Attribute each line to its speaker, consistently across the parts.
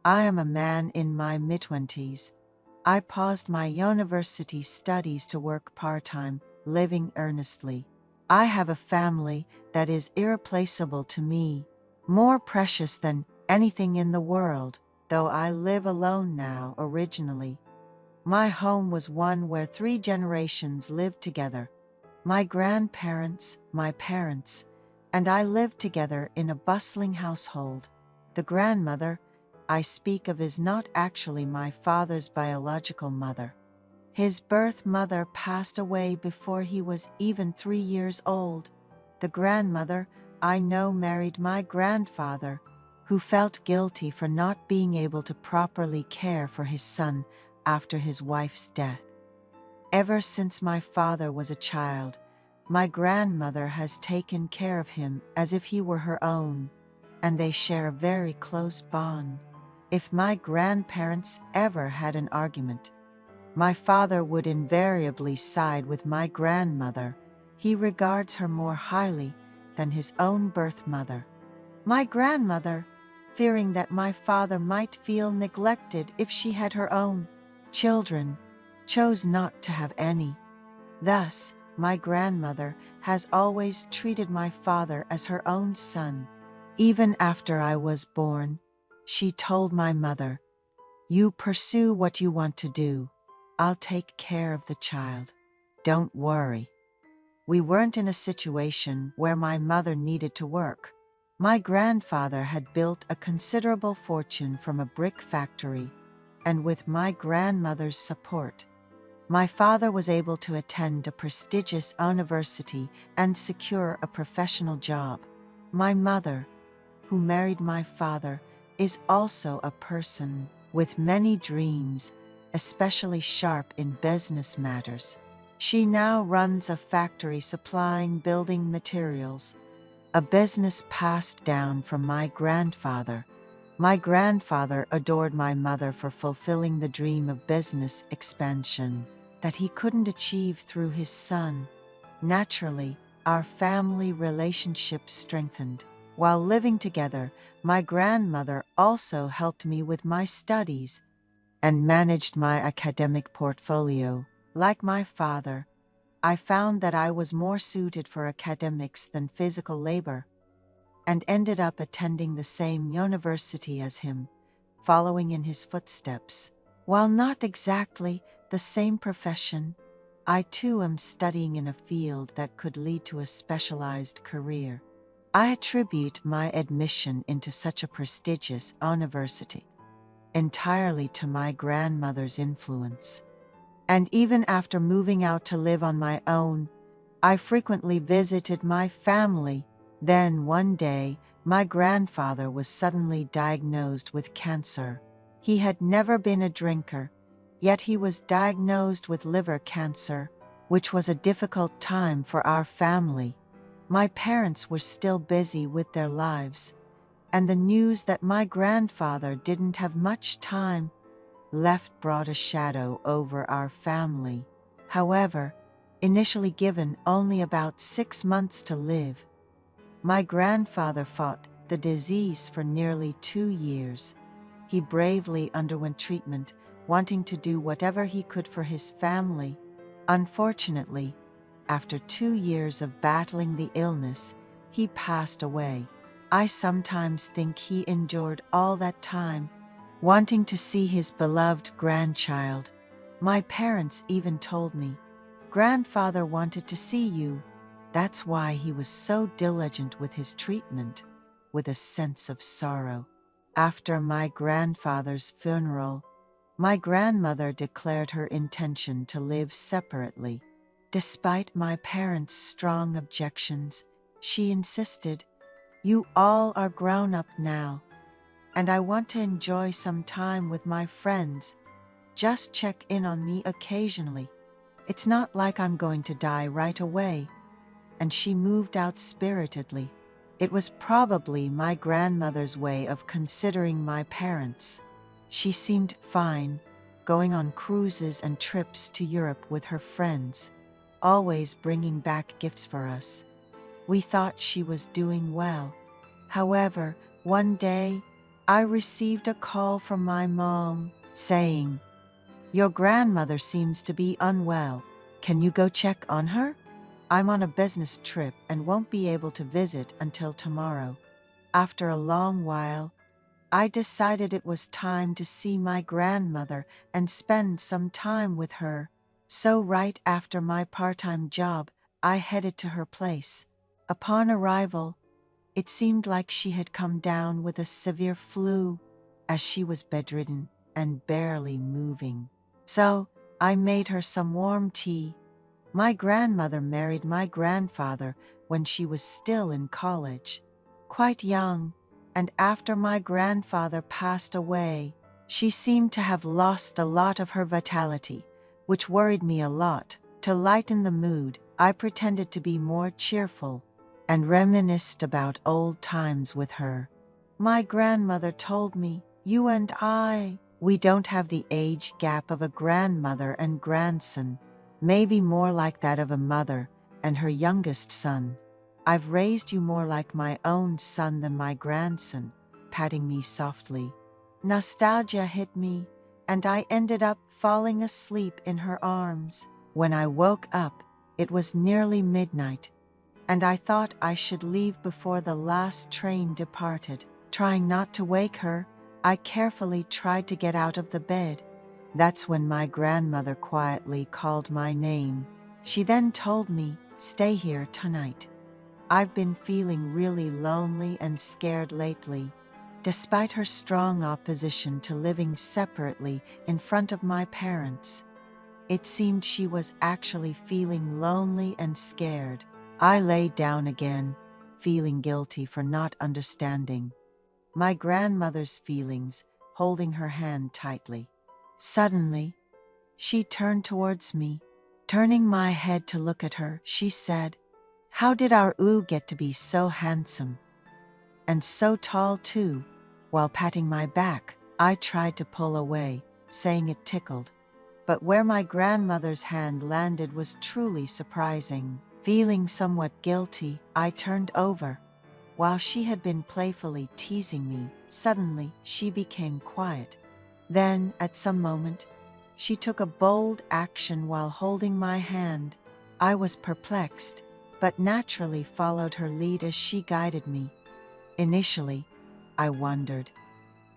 Speaker 1: I am a man in my mid-twenties. I paused my university studies to work part-time, living earnestly. I have a family that is irreplaceable to me, more precious than anything in the world, though I live alone now originally. My home was one where 3 generations lived together. My grandparents, my parents, and I lived together in a bustling household. The grandmother I speak of is not actually my father's biological mother. His birth mother passed away before he was even 3 years old. The grandmother I know married my grandfather, who felt guilty for not being able to properly care for his son after his wife's death. Ever since my father was a child, my grandmother has taken care of him as if he were her own, and they share a very close bond. If my grandparents ever had an argument, my father would invariably side with my grandmother. He regards her more highly than his own birth mother. My grandmother, fearing that my father might feel neglected if she had her own children, chose not to have any. Thus, my grandmother has always treated my father as her own son. Even after I was born, she told my mother, "You pursue what you want to do. I'll take care of the child. Don't worry." We weren't in a situation where my mother needed to work. My grandfather had built a considerable fortune from a brick factory, and with my grandmother's support, my father was able to attend a prestigious university and secure a professional job. My mother, who married my father, is also a person with many dreams, especially sharp in business matters. She now runs a factory supplying building materials, a business passed down from my grandfather. My grandfather adored my mother for fulfilling the dream of business expansion that he couldn't achieve through his son. Naturally, our family relationship strengthened. While living together, my grandmother also helped me with my studies and managed my academic portfolio. Like my father, I found that I was more suited for academics than physical labor, and ended up attending the same university as him, following in his footsteps. While not exactly the same profession, I too am studying in a field that could lead to a specialized career. I attribute my admission into such a prestigious university entirely to my grandmother's influence. And even after moving out to live on my own, I frequently visited my family. Then one day, my grandfather was suddenly diagnosed with cancer. He had never been a drinker, yet he was diagnosed with liver cancer, which was a difficult time for our family. My parents were still busy with their lives, and the news that my grandfather didn't have much time left brought a shadow over our family. However, initially given only about 6 months to live, my grandfather fought the disease for nearly 2 years. He bravely underwent treatment, wanting to do whatever he could for his family. Unfortunately, after 2 years of battling the illness, he passed away. I sometimes think he endured all that time, wanting to see his beloved grandchild. My parents even told me, "Grandfather wanted to see you. That's why he was so diligent with his treatment," with a sense of sorrow. After my grandfather's funeral, my grandmother declared her intention to live separately. Despite my parents' strong objections, she insisted, "You all are grown up now, and I want to enjoy some time with my friends. Just check in on me occasionally. It's not like I'm going to die right away." And she moved out spiritedly. It was probably my grandmother's way of considering my parents. She seemed fine, going on cruises and trips to Europe with her friends, always bringing back gifts for us. We thought she was doing well. However, one day, I received a call from my mom saying, "Your grandmother seems to be unwell. Can you go check on her? I'm on a business trip and won't be able to visit until tomorrow." After a long while, I decided it was time to see my grandmother and spend some time with her. So right after my part-time job, I headed to her place. Upon arrival, it seemed like she had come down with a severe flu, as she was bedridden and barely moving. So I made her some warm tea. My grandmother married my grandfather when she was still in college, quite young, and after my grandfather passed away, she seemed to have lost a lot of her vitality, which worried me a lot. To lighten the mood, I pretended to be more cheerful and reminisced about old times with her. My grandmother told me, "You and we don't have the age gap of a grandmother and grandson, maybe more like that of a mother and her youngest son. I've raised you more like my own son than my grandson," patting me softly. Nostalgia hit me, and I ended up falling asleep in her arms. When I woke up, it was nearly midnight, and I thought I should leave before the last train departed. Trying not to wake her, I carefully tried to get out of the bed. That's when my grandmother quietly called my name. She then told me, "Stay here tonight. I've been feeling really lonely and scared lately." Despite her strong opposition to living separately in front of my parents, it seemed she was actually feeling lonely and scared. I lay down again, feeling guilty for not understanding my grandmother's feelings, holding her hand tightly. Suddenly, she turned towards me. Turning my head to look at her, she said, "How did our get to be so handsome? And so tall too?" While patting my back, I tried to pull away, saying it tickled. But where my grandmother's hand landed was truly surprising. Feeling somewhat guilty, I turned over. While she had been playfully teasing me, suddenly she became quiet. Then, at some moment, she took a bold action while holding my hand. I was perplexed, but naturally followed her lead as she guided me. Initially, I wondered,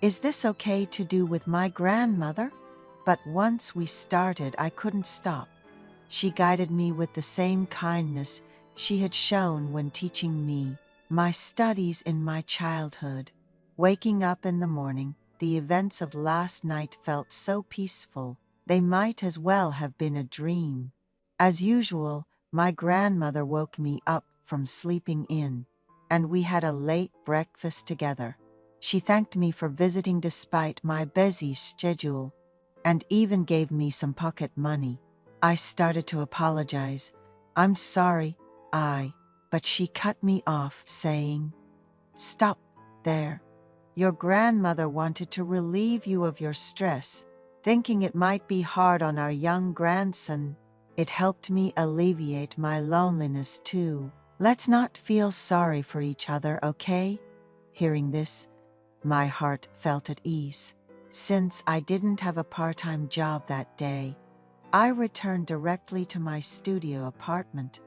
Speaker 1: is this okay to do with my grandmother? But once we started, I couldn't stop. She guided me with the same kindness she had shown when teaching me my studies in my childhood. Waking up in the morning, the events of last night felt so peaceful, they might as well have been a dream. As usual, my grandmother woke me up from sleeping in, and we had a late breakfast together. She thanked me for visiting despite my busy schedule, and even gave me some pocket money. I started to apologize. "I'm sorry, but she cut me off, saying, 'Stop there. Your grandmother wanted to relieve you of your stress, thinking it might be hard on our young grandson. It helped me alleviate my loneliness too. Let's not feel sorry for each other, okay?'" Hearing this, my heart felt at ease. Since I didn't have a part-time job that day, I returned directly to my studio apartment.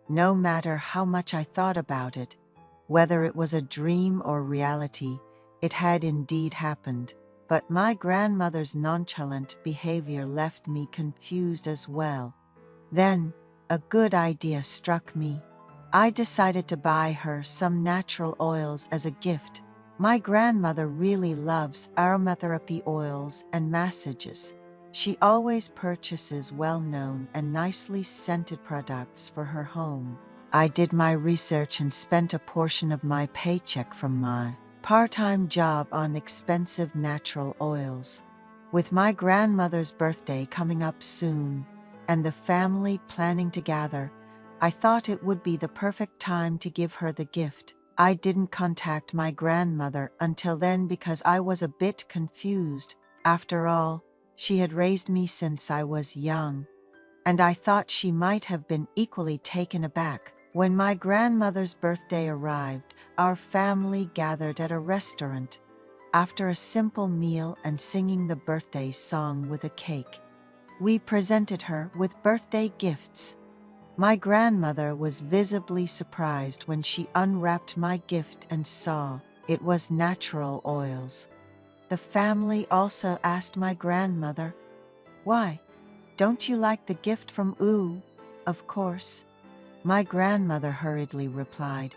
Speaker 1: No matter how much I thought about it, whether it was a dream or reality, it had indeed happened. But my grandmother's nonchalant behavior left me confused as well. Then, a good idea struck me. I decided to buy her some natural oils as a gift. My grandmother really loves aromatherapy oils and massages. She always purchases well-known and nicely scented products for her home. I did my research and spent a portion of my paycheck from my part-time job on expensive natural oils. With my grandmother's birthday coming up soon, and the family planning to gather, I thought it would be the perfect time to give her the gift. I didn't contact my grandmother until then because I was a bit confused. After all, she had raised me since I was young, and I thought she might have been equally taken aback. When my grandmother's birthday arrived, our family gathered at a restaurant. After a simple meal and singing the birthday song with a cake, we presented her with birthday gifts. My grandmother was visibly surprised when she unwrapped my gift and saw it was natural oils. The family also asked my grandmother, "Why, don't you like the gift from Ooh?" Of course. My grandmother hurriedly replied,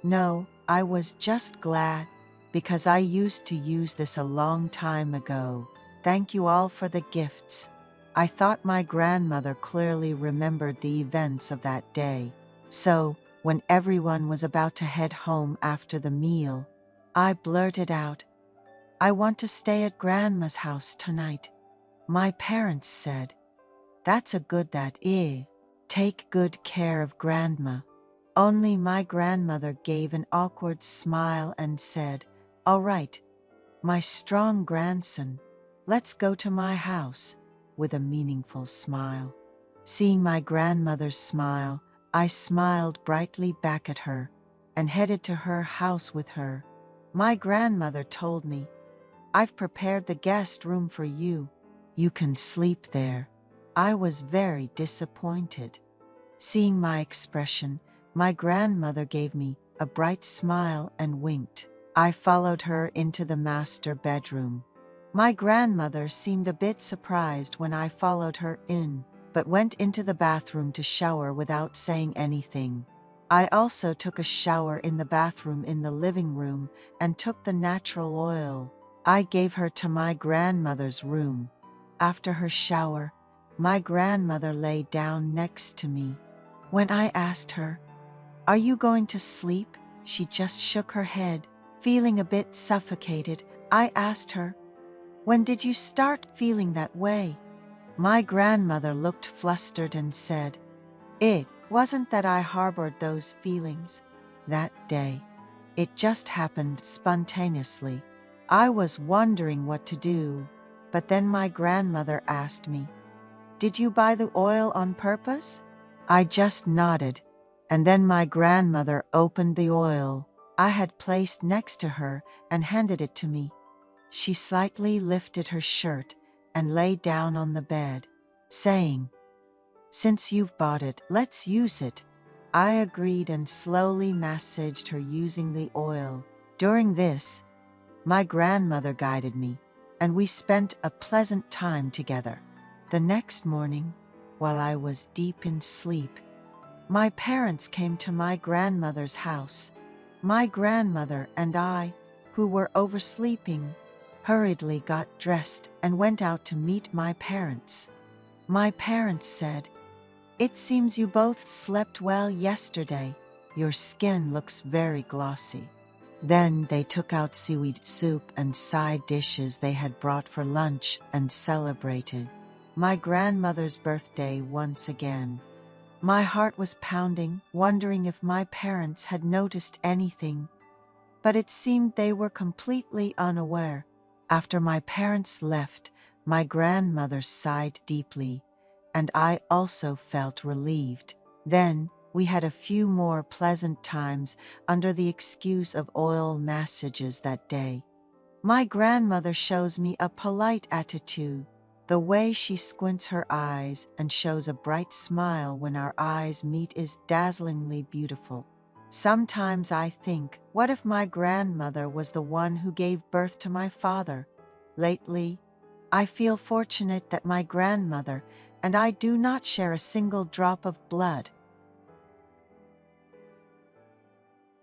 Speaker 1: "No, I was just glad, because I used to use this a long time ago. Thank you all for the gifts." I thought my grandmother clearly remembered the events of that day. So, when everyone was about to head home after the meal, I blurted out, "I want to stay at Grandma's house tonight." My parents said, "That's a good that is. Take good care of Grandma." Only my grandmother gave an awkward smile and said, "All right, my strong grandson, let's go to my house," with a meaningful smile. Seeing my grandmother's smile, I smiled brightly back at her and headed to her house with her. My grandmother told me, "I've prepared the guest room for you. You can sleep there." I was very disappointed. Seeing my expression, my grandmother gave me a bright smile and winked. I followed her into the master bedroom. My grandmother seemed a bit surprised when I followed her in, but went into the bathroom to shower without saying anything. I also took a shower in the bathroom in the living room and took the natural oil. I gave her to my grandmother's room. After her shower, my grandmother lay down next to me. When I asked her, "Are you going to sleep?" she just shook her head. Feeling a bit suffocated, I asked her, "When did you start feeling that way?" My grandmother looked flustered and said, "It wasn't that I harbored those feelings that day. It just happened spontaneously. I was wondering what to do, but then my grandmother asked me, 'Did you buy the oil on purpose?' I just nodded, and then my grandmother opened the oil I had placed next to her and handed it to me. She slightly lifted her shirt and lay down on the bed, saying, 'Since you've bought it, let's use it.' I agreed and slowly massaged her using the oil. During this, my grandmother guided me, and we spent a pleasant time together. The next morning, while I was deep in sleep, my parents came to my grandmother's house. My grandmother and I, who were oversleeping, hurriedly got dressed and went out to meet my parents. My parents said, "It seems you both slept well yesterday. Your skin looks very glossy." Then they took out seaweed soup and side dishes they had brought for lunch and celebrated my grandmother's birthday once again. My heart was pounding, wondering if my parents had noticed anything, but it seemed they were completely unaware. After my parents left, my grandmother sighed deeply, and I also felt relieved. Then we had a few more pleasant times under the excuse of oil massages that day. My grandmother shows me a polite attitude, the way she squints her eyes and shows a bright smile when our eyes meet is dazzlingly beautiful. Sometimes I think, what if my grandmother was the one who gave birth to my father? Lately, I feel fortunate that my grandmother and I do not share a single drop of blood.